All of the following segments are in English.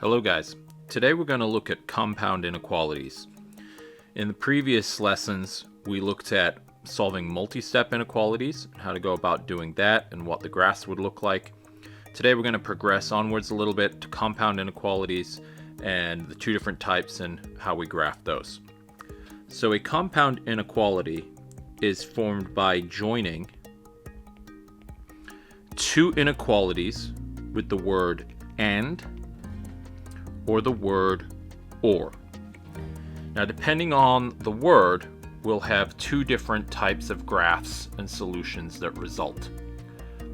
Hello guys, today we're going to look at compound inequalities. In the previous lessons we looked at solving multi-step inequalities, how to go about doing that and what the graphs would look like. Today we're going to progress onwards a little bit to compound inequalities and the two different types and how we graph those. So a compound inequality is formed by joining two inequalities with the word and or the word or. Now, depending on the word, we'll have two different types of graphs and solutions that result.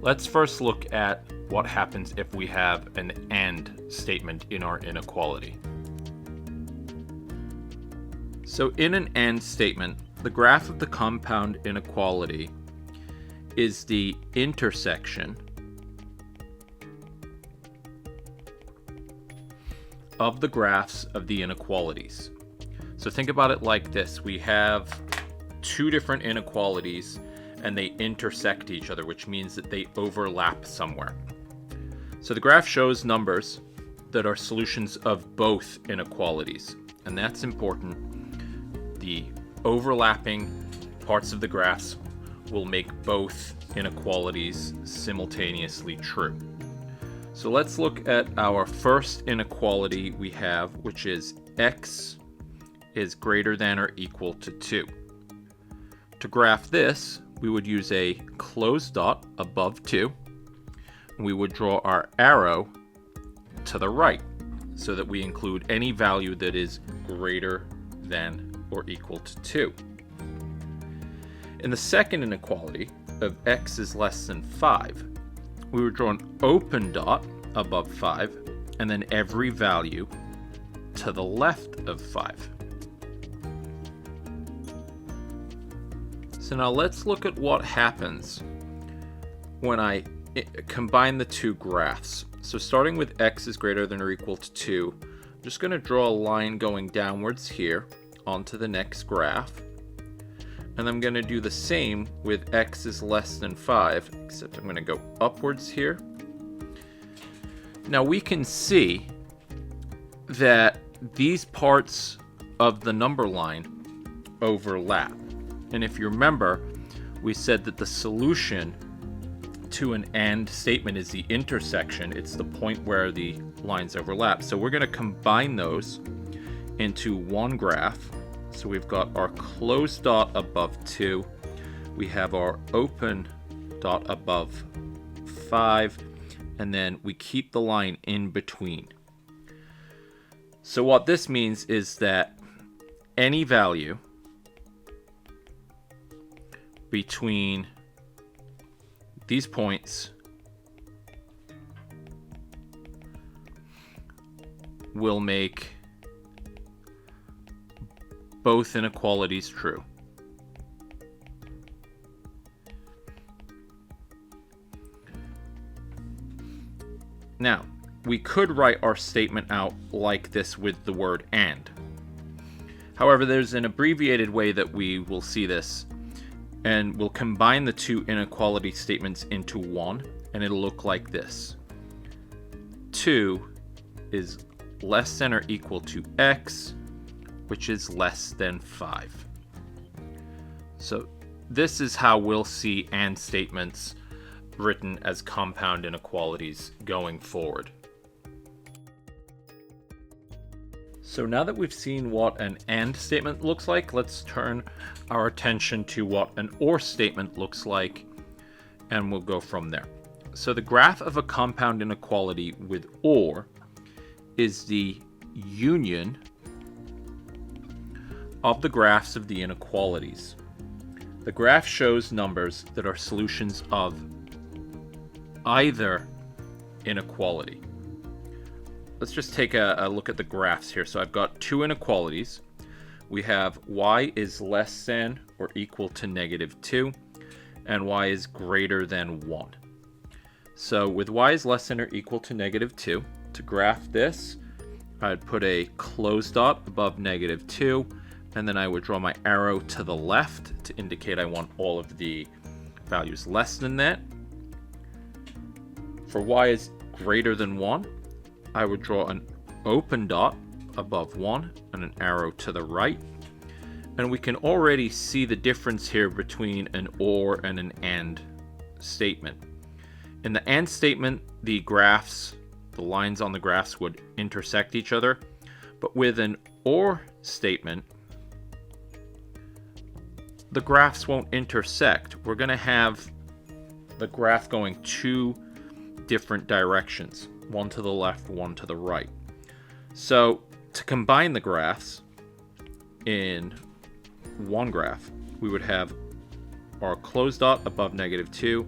Let's first look at what happens if we have an and statement in our inequality. So in an and statement, the graph of the compound inequality is the intersection of the graphs of the inequalities. So think about it like this. We have two different inequalities and they intersect each other, which means that they overlap somewhere. So the graph shows numbers that are solutions of both inequalities, and that's important. The overlapping parts of the graphs will make both inequalities simultaneously true. So let's look at our first inequality we have, which is x is greater than or equal to 2. To graph this, we would use a closed dot above 2. And we would draw our arrow to the right so that we include any value that is greater than or equal to 2. In the second inequality of x is less than 5, we would draw an open dot above 5 and then every value to the left of 5. So now let's look at what happens when I combine the two graphs. So starting with x is greater than or equal to 2, I'm just going to draw a line going downwards here onto the next graph. And I'm going to do the same with x is less than 5, except I'm going to go upwards here. Now we can see that these parts of the number line overlap. And if you remember, we said that the solution to an and statement is the intersection. It's the point where the lines overlap. So we're going to combine those into one graph. So we've got our closed dot above 2. We have our open dot above 5. And then we keep the line in between. So what this means is that any value between these points will make both inequalities true. Now, we could write our statement out like this with the word and. However, there's an abbreviated way that we will see this, and we'll combine the two inequality statements into one, and it'll look like this. 2 is less than or equal to x, which is less than 5. So this is how we'll see and statements written as compound inequalities going forward. So now that we've seen what an and statement looks like, let's turn our attention to what an or statement looks like, and we'll go from there. So the graph of a compound inequality with or is the union of the graphs of the inequalities. The graph shows numbers that are solutions of either inequality. Let's just take a look at the graphs here. So I've got two inequalities. We have y is less than or equal to -2, and y is greater than 1. So with y is less than or equal to -2, to graph this, I'd put a closed dot above -2, and then I would draw my arrow to the left to indicate I want all of the values less than that. For y is greater than 1, I would draw an open dot above 1 and an arrow to the right. And we can already see the difference here between an or and an and statement. In the and statement, the graphs, the lines on the graphs would intersect each other. But with an or statement, the graphs won't intersect. We're going to have the graph going two different directions, one to the left, one to the right. So to combine the graphs in one graph, we would have our closed dot above -2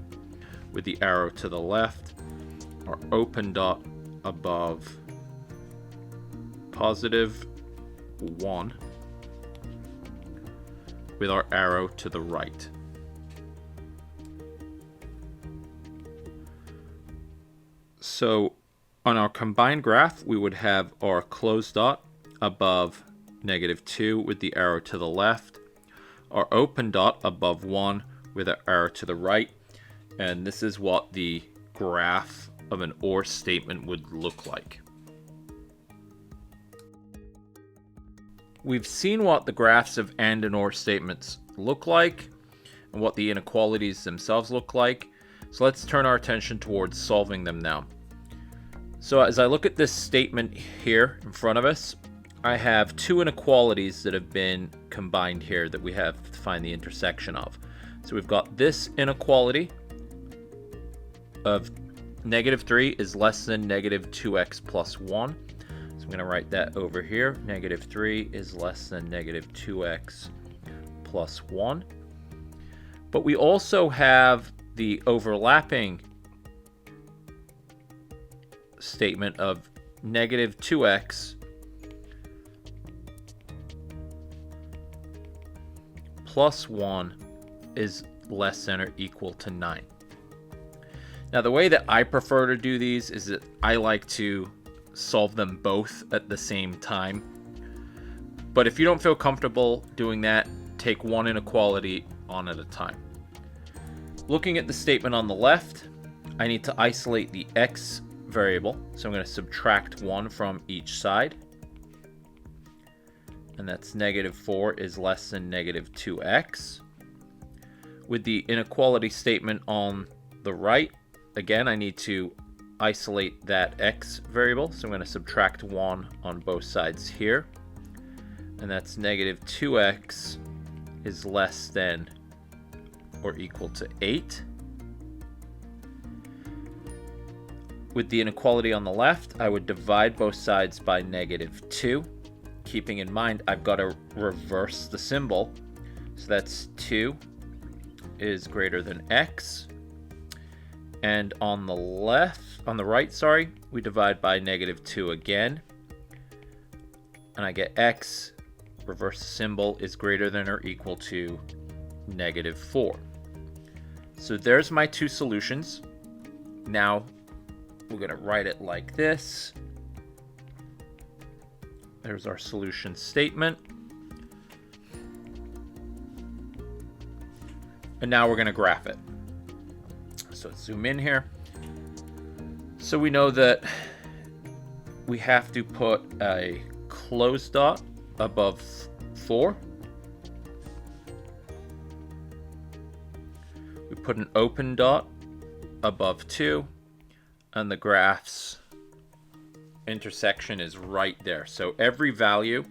with the arrow to the left, our open dot above +1 with our arrow to the right. So on our combined graph, we would have our closed dot above -2 with the arrow to the left, our open dot above 1 with an arrow to the right, and this is what the graph of an or statement would look like. We've seen what the graphs of and or statements look like and what the inequalities themselves look like. So let's turn our attention towards solving them now. So as I look at this statement here in front of us, I have two inequalities that have been combined here that we have to find the intersection of. So we've got this inequality of -3 is less than -2x plus 1. So I'm going to write that over here. -3 is less than -2x plus 1. But we also have the overlapping statement of -2x plus 1 is less than or equal to 9. Now the way that I prefer to do these is that I like to solve them both at the same time. But if you don't feel comfortable doing that, take one inequality on at a time. Looking at the statement on the left, I need to isolate the x variable. So I'm going to subtract 1 from each side. And that's -4 is less than -2x. With the inequality statement on the right, again, I need to isolate that x variable. So I'm going to subtract 1 on both sides here. And that's -2x is less than or equal to 8. With the inequality on the left, I would divide both sides by -2. Keeping in mind, I've got to reverse the symbol. So that's 2 is greater than x. And on the right, we divide by -2 again. And I get x, reverse the symbol, is greater than or equal to -4. So there's my two solutions. Now we're going to write it like this. There's our solution statement. And now we're going to graph it. So let's zoom in here. So we know that we have to put a closed dot above 4. We put an open dot above 2. And the graph's intersection is right there. So every value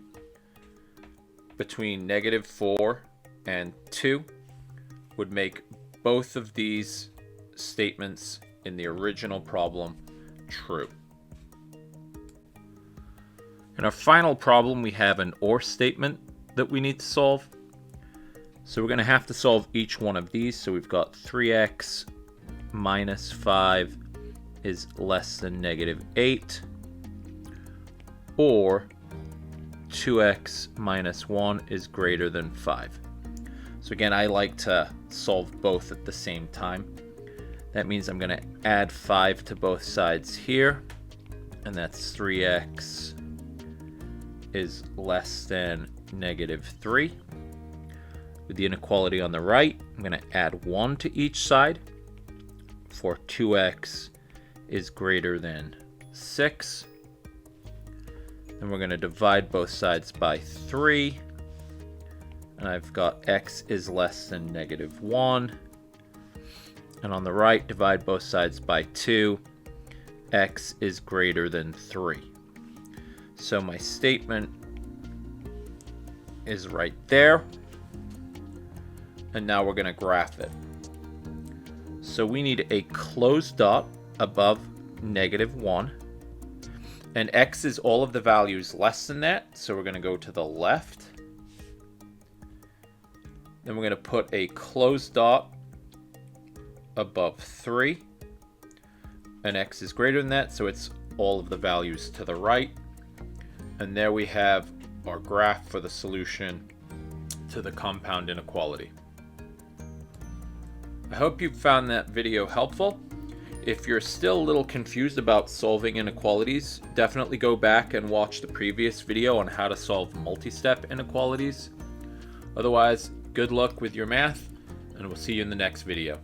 between -4 and 2 would make both of these statements in the original problem true. In our final problem, we have an or statement that we need to solve. So we're going to have to solve each one of these. So we've got 3x minus 5 is less than -8, or 2x minus 1 is greater than 5. So again, I like to solve both at the same time. That means I'm going to add 5 to both sides here, and that's 3x is less than -3. With the inequality on the right, I'm going to add 1 to each side for 2x is greater than 6. Then we're going to divide both sides by 3. And I've got x is less than -1. And on the right, divide both sides by 2. X is greater than 3. So my statement is right there. And now we're going to graph it. So we need a closed dot above -1. And x is all of the values less than that. So we're going to go to the left. Then we're going to put a closed dot above 3. And x is greater than that. So it's all of the values to the right. And there we have our graph for the solution to the compound inequality. I hope you found that video helpful. If you're still a little confused about solving inequalities, definitely go back and watch the previous video on how to solve multi-step inequalities. Otherwise, good luck with your math, and we'll see you in the next video.